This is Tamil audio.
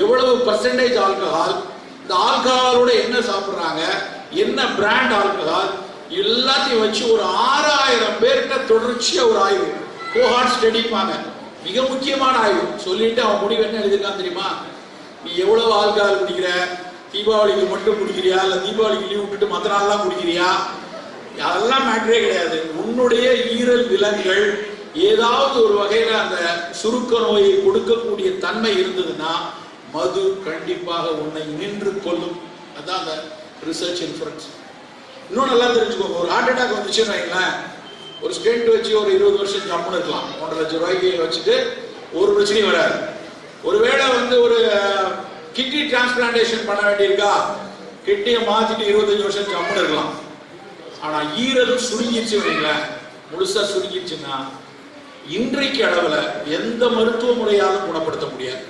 எவ்வளவு பர்சன்டேஜ் ஆல்கஹால், இந்த ஆல்கஹாலோட என்ன சாப்பிட்றாங்க, என்ன பிராண்ட் ஆல்கஹால், எல்லாத்தையும் வச்சு ஒரு 6000 பேர்கிட்ட தொடர்ச்சியா ஒரு ஆய்வு, கோஹார்ட் ஸ்டடிப்பாங்க, மிக முக்கியமான ஆய்வு சொல்லிட்டு அவன் முடிவு என்ன எழுதிருக்கான் தெரியுமா? நீ எவ்வளவு ஆல்கஹால் குடிக்கிற, தீபாவளிக்கு மட்டும் குடிக்கிறியா, இல்ல தீபாவளிக்கு லீவ் விட்டுட்டு மற்ற நாள்லாம் குடிக்கிறியா, அதெல்லாம் மேட்டரே கிடையாது. உன்னுடைய ஈரல் விலங்குகள் ஏதாவது ஒரு வகையில அந்த சுருக்க நோயை கொடுக்கக்கூடிய தன்மை இருந்ததுன்னா மது கண்டிப்பாக உன்னை நின்று கொள்ளும். அதான் அந்த ரிசர்ச் இன்ஃபரன்ஸ். இன்னும் நல்லா தெரிஞ்சுக்கோங்க, ஒரு ஹார்ட் அட்டாக் வந்துச்சுன்னு வைங்களேன், ஒரு ஸ்டென்ட் வச்சு ஒரு 20 வருஷம் ஜம்முன்னு இருக்கலாம், 1.5 லட்சம் ரூபாய்க்கு வச்சுட்டு ஒரு பிரச்சனையும் வராது. ஒருவேளை ஒரு கிட்னி டிரான்ஸ்பிளான்டேஷன் பண்ண வேண்டியிருக்கா, கிட்னியை மாத்திட்டு 25 வருஷம் ஜம்முன்னு இருக்கலாம். ஆனா ஈரலும் சுருங்கிடுச்சு வைங்களேன், முழுசா சுருங்கிடுச்சுன்னா இன்றைக்கு அளவுல எந்த மருத்துவ முறையாலும் குணப்படுத்த முடியாது.